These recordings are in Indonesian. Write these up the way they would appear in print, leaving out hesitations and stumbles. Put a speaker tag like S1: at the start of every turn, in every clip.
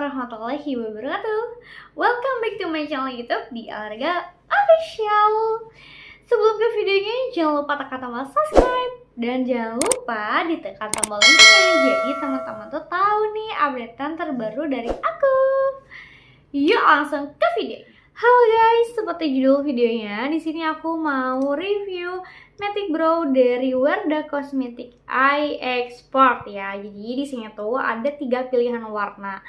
S1: warahmatullahi wabarakatuh. Welcome back to my channel YouTube di Olahraga Official. Sebelum ke videonya, jangan lupa tekan tombol subscribe dan jangan lupa ditekan tombol loncengnya. Jadi teman-teman tuh tahu nih updatean terbaru dari aku. Yuk langsung ke video. Halo guys, seperti judul videonya, di sini aku mau review Matic Brow dari Wardah Cosmetic Eye Export ya. Jadi di sini tuh ada 3 pilihan warna.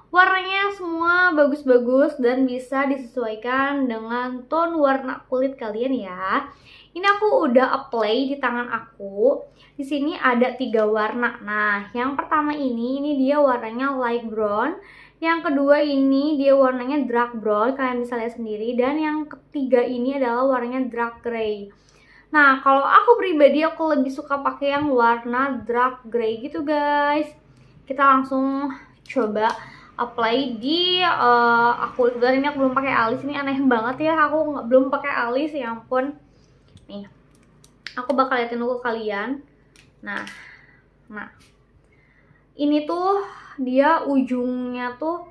S1: Warnanya semua bagus-bagus dan bisa disesuaikan dengan tone warna kulit kalian ya. Ini aku udah apply di tangan aku. Di sini ada 3 warna. Nah, yang pertama ini dia warnanya light brown. Yang kedua ini dia warnanya dark brown, kalian bisa lihat sendiri. Dan yang ketiga ini adalah warnanya dark gray. Nah, kalau aku pribadi aku lebih suka pakai yang warna dark gray gitu guys. Kita langsung coba apply di aku. Dan ini aku belum pakai alis, ini aneh banget ya, aku belum pakai alis, ya ampun. Nih, aku bakal liatin dulu ke kalian. Nah, ini tuh dia ujungnya tuh.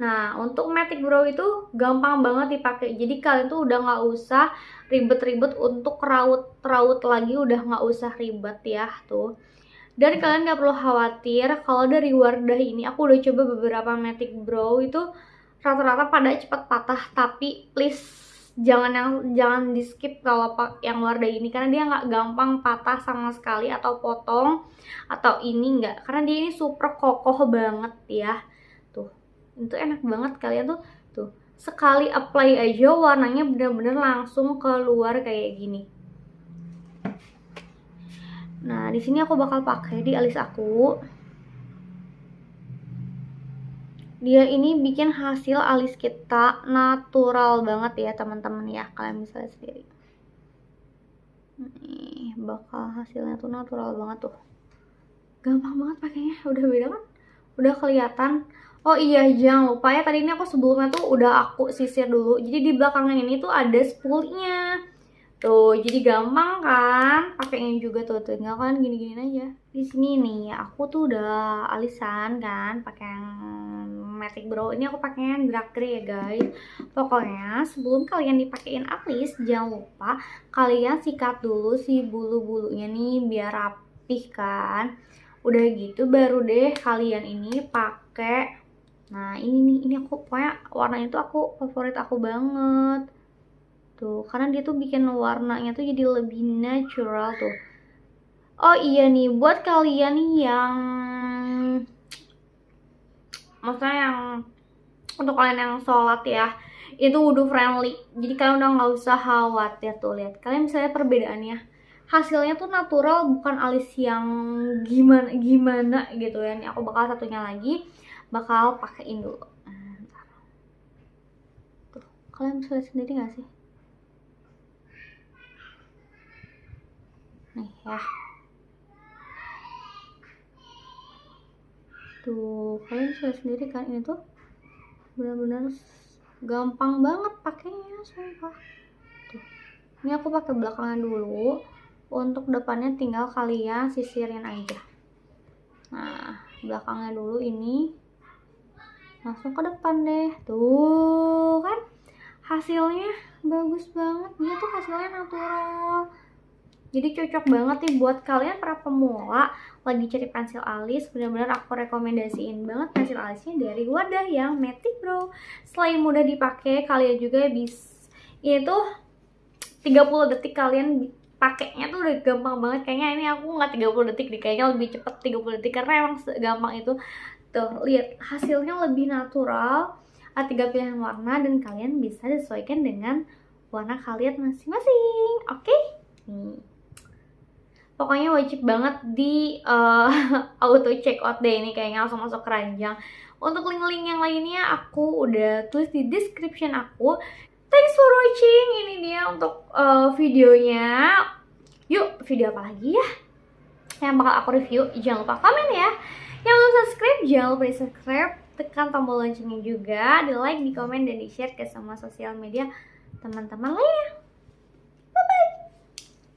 S1: Nah, untuk Matic Brow itu gampang banget dipakai. Jadi kalian tuh udah nggak usah ribet-ribet untuk raut lagi, udah nggak usah ribet ya tuh. Dan kalian nggak perlu khawatir kalau dari Wardah ini, aku udah coba beberapa Matic Brow itu rata-rata pada cepet patah. Tapi please jangan di skip kalau yang Wardah ini, karena dia nggak gampang patah sama sekali atau potong atau ini nggak, karena dia ini super kokoh banget ya. Tuh, itu enak banget, kalian tuh sekali apply aja warnanya bener-bener langsung keluar kayak gini. Nah, di sini aku bakal pakai di alis aku. Dia ini bikin hasil alis kita natural banget ya teman-teman ya, kalian bisa lihat sendiri. Nih, bakal hasilnya tuh natural banget tuh. Gampang banget pakainya, udah beda kan? Udah kelihatan. Oh iya, jangan lupa ya, tadi ini aku sebelumnya tuh udah aku sisir dulu. Jadi di belakangnya ini tuh ada spoolnya. Tuh, jadi gampang kan pakainya juga tuh, tinggal kan gini-gini aja. Di sini nih, aku tuh udah alisan kan, pakai yang Matic Brow. Ini aku pakainya dark gray ya guys. Pokoknya sebelum kalian dipakein alis, jangan lupa kalian sikat dulu si bulu-bulunya nih biar rapih kan. Udah gitu baru deh kalian ini pakai. Nah, ini aku pokoknya warnanya tuh aku favorit aku banget. Tuh, karena dia tuh bikin warnanya tuh jadi lebih natural tuh. Oh iya nih, buat kalian nih yang maksudnya yang untuk kalian yang sholat ya, itu wudu friendly. Jadi kalian udah nggak usah khawatir tuh, lihat. Kalian bisa lihat perbedaannya. Hasilnya tuh natural, bukan alis yang gimana gitu ya. Ini aku bakal satunya lagi bakal pakein dulu. Tuh, kalian bisa lihat sendiri nggak sih? Nih ya. Tuh, kalian bisa lihat sendiri kan, ini tuh benar-benar gampang banget pakainya, sumpah. Tuh. Ini aku pakai belakangnya dulu. Untuk depannya tinggal kalian sisirin aja. Nah, belakangnya dulu ini langsung ke depan deh. Tuh kan hasilnya bagus banget. Dia tuh hasilnya natural. Jadi cocok banget nih buat kalian para pemula lagi cari pensil alis. Benar-benar aku rekomendasiin banget pensil alisnya dari Wardah yang Matic Brow. Selain mudah dipakai, kalian juga bisa, ini tuh 30 detik kalian pakainya tuh udah gampang banget. Kayaknya ini aku nggak 30 detik deh, kayaknya lebih cepet 30 detik karena emang gampang itu. Tuh, lihat hasilnya lebih natural. Ada 3 pilihan warna dan kalian bisa disesuaikan dengan warna kalian masing-masing. Oke? Nih. Pokoknya wajib banget di auto check out deh ini, kayaknya langsung masuk keranjang. Untuk link-link yang lainnya aku udah tulis di description aku. Thanks for watching. Ini dia untuk videonya. Yuk, video apa lagi ya yang bakal aku review? Jangan lupa komen ya. Yang belum subscribe, jangan lupa di subscribe. Tekan tombol loncengnya juga, di like, di komen, dan di share ke semua sosial media teman-teman lainnya.